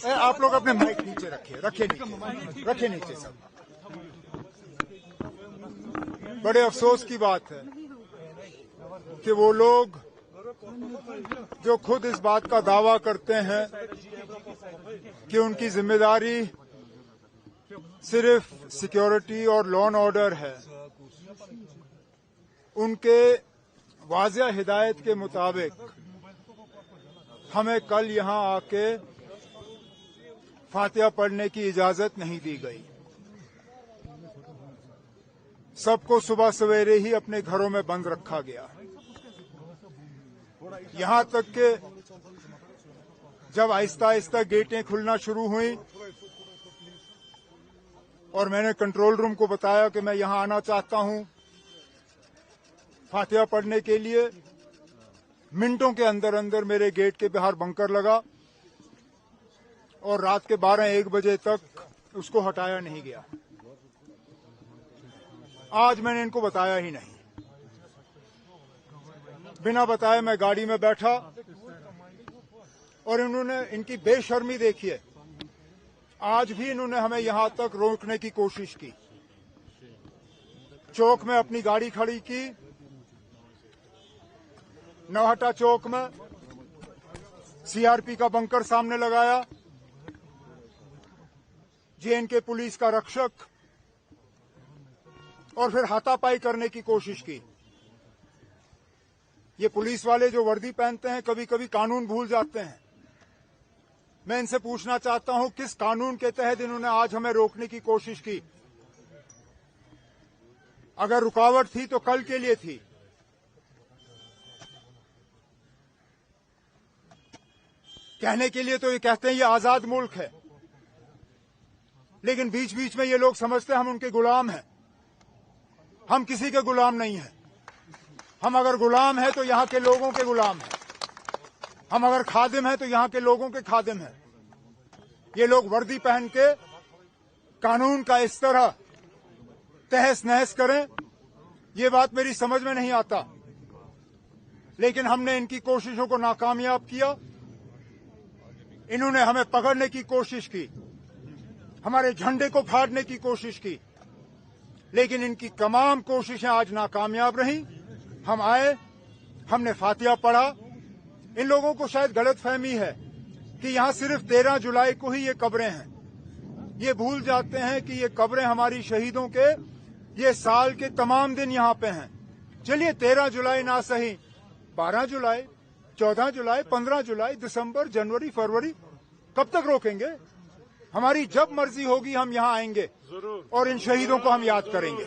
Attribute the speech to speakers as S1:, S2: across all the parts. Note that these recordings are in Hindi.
S1: आप लोग अपने माइक नीचे रखिए नीचे सब। बड़े अफसोस की बात है कि वो लोग जो खुद इस बात का दावा करते हैं कि उनकी जिम्मेदारी सिर्फ सिक्योरिटी और लॉ एंड ऑर्डर है, उनके वाज़िया हिदायत के मुताबिक हमें कल यहां आके फातिहा पढ़ने की इजाजत नहीं दी गई। सबको सुबह सवेरे ही अपने घरों में बंद रखा गया। यहां तक कि जब आहिस्ता आहिस्ता गेटें खुलना शुरू हुई और मैंने कंट्रोल रूम को बताया कि मैं यहां आना चाहता हूं फातिहा पढ़ने के लिए, मिनटों के अंदर अंदर मेरे गेट के बाहर बंकर लगा और रात के 12-1 बजे तक उसको हटाया नहीं गया। आज मैंने इनको बताया ही नहीं, बिना बताए मैं गाड़ी में बैठा और इनकी बेशर्मी देखिए। आज भी इन्होंने हमें यहां तक रोकने की कोशिश की। चौक में अपनी गाड़ी खड़ी की, नौहट्टा चौक में सीआरपी का बंकर सामने लगाया, जेएनके पुलिस का रक्षक, और फिर हाथापाई करने की कोशिश की। ये पुलिस वाले जो वर्दी पहनते हैं कभी कभी कानून भूल जाते हैं। मैं इनसे पूछना चाहता हूं किस कानून के तहत इन्होंने आज हमें रोकने की कोशिश की। अगर रुकावट थी तो कल के लिए थी। कहने के लिए तो ये कहते हैं ये आजाद मुल्क है, लेकिन बीच बीच में ये लोग समझते हैं हम उनके गुलाम हैं। हम किसी के गुलाम नहीं हैं। हम अगर गुलाम हैं तो यहां के लोगों के गुलाम हैं। हम अगर खादिम हैं तो यहां के लोगों के खादिम हैं। ये लोग वर्दी पहन के कानून का इस तरह तहस नहस करें, ये बात मेरी समझ में नहीं आता। लेकिन हमने इनकी कोशिशों को नाकामयाब किया। इन्होंने हमें पकड़ने की कोशिश की, हमारे झंडे को फाड़ने की कोशिश की, लेकिन इनकी तमाम कोशिशें आज नाकामयाब रहीं। हम आए, हमने फातिहा पढ़ा। इन लोगों को शायद गलतफहमी है कि यहां सिर्फ 13 जुलाई को ही ये कब्रें हैं। ये भूल जाते हैं कि ये कब्रें हमारी शहीदों के ये साल के तमाम दिन यहां पे हैं। चलिए 13 जुलाई ना सही, 12 जुलाई, 14 जुलाई, 15 जुलाई, दिसंबर, जनवरी, फरवरी, कब तक रोकेंगे? हमारी जब मर्जी होगी हम यहां आएंगे और इन शहीदों को हम याद करेंगे।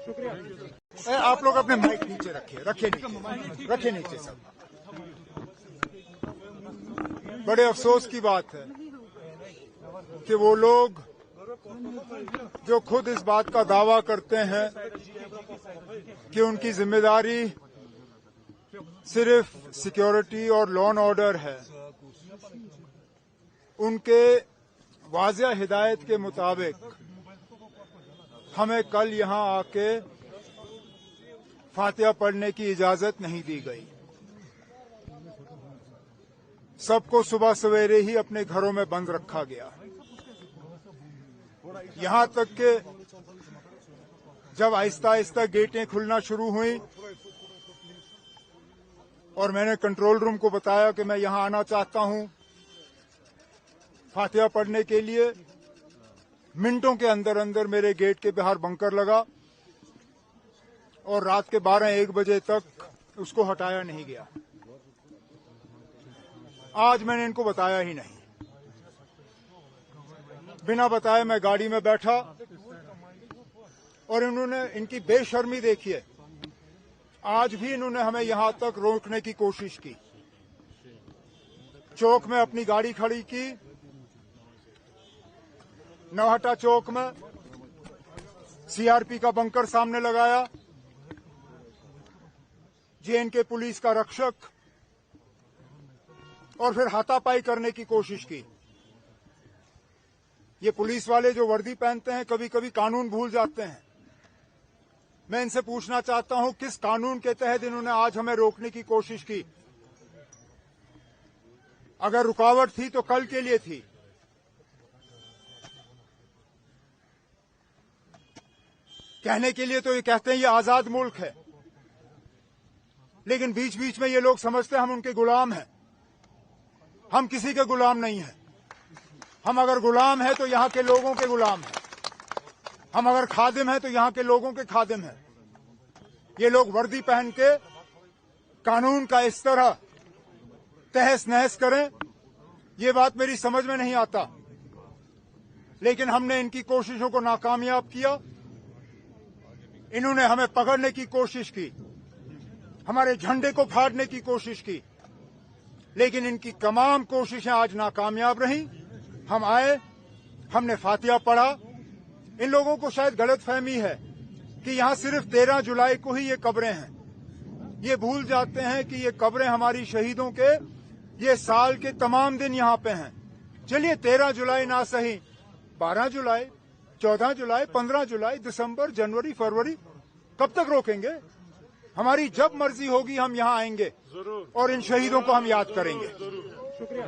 S1: शुक्रिया। आप लोग अपने माइक नीचे रखिए नीचे सब। बड़े अफसोस की बात है कि वो लोग जो खुद इस बात का दावा करते हैं कि उनकी जिम्मेदारी सिर्फ सिक्योरिटी और लॉ एंड ऑर्डर है, उनके वाज़िया हिदायत के मुताबिक हमें कल यहां आके फातिहा पढ़ने की इजाजत नहीं दी गई। सबको सुबह सवेरे ही अपने घरों में बंद रखा गया। यहां तक कि जब आहिस्ता आहिस्ता गेटें खुलना शुरू हुई और मैंने कंट्रोल रूम को बताया कि मैं यहां आना चाहता हूं फातिहा पढ़ने के लिए, मिनटों के अंदर अंदर मेरे गेट के बाहर बंकर लगा और रात के 12-1 बजे तक उसको हटाया नहीं गया। आज मैंने इनको बताया ही नहीं, बिना बताए मैं गाड़ी में बैठा और इनकी बेशर्मी देखिए। आज भी इन्होंने हमें यहां तक रोकने की कोशिश की। चौक में अपनी गाड़ी खड़ी की, नौहट्टा चौक में सीआरपी का बंकर सामने लगाया, जेएनके पुलिस का रक्षक, और फिर हाथापाई करने की कोशिश की। ये पुलिस वाले जो वर्दी पहनते हैं कभी कभी कानून भूल जाते हैं। मैं इनसे पूछना चाहता हूं किस कानून के तहत इन्होंने आज हमें रोकने की कोशिश की। अगर रुकावट थी तो कल के लिए थी। कहने के लिए तो ये कहते हैं ये आजाद मुल्क है, लेकिन बीच बीच में ये लोग समझते हैं हम उनके गुलाम हैं। हम किसी के गुलाम नहीं हैं। हम अगर गुलाम हैं तो यहाँ के लोगों के गुलाम हैं। हम अगर खादिम हैं तो यहाँ के लोगों के खादिम हैं। ये लोग वर्दी पहन के कानून का इस तरह तहस नहस करें, ये बात मेरी समझ में नहीं आता। लेकिन हमने इनकी कोशिशों को नाकामयाब किया। इन्होंने हमें पकड़ने की कोशिश की, हमारे झंडे को फाड़ने की कोशिश की, लेकिन इनकी तमाम कोशिशें आज नाकामयाब रहीं। हम आए, हमने फातिहा पढ़ा। इन लोगों को शायद गलतफहमी है कि यहां सिर्फ 13 जुलाई को ही ये कब्रें हैं। ये भूल जाते हैं कि ये कब्रें हमारी शहीदों के ये साल के तमाम दिन यहां पे हैं। चलिए 13 जुलाई ना सही, 12 जुलाई, 14 जुलाई, 15 जुलाई, दिसंबर, जनवरी, फरवरी, कब तक रोकेंगे? हमारी जब मर्जी होगी हम यहां आएंगे और इन शहीदों को हम याद करेंगे। शुक्रिया।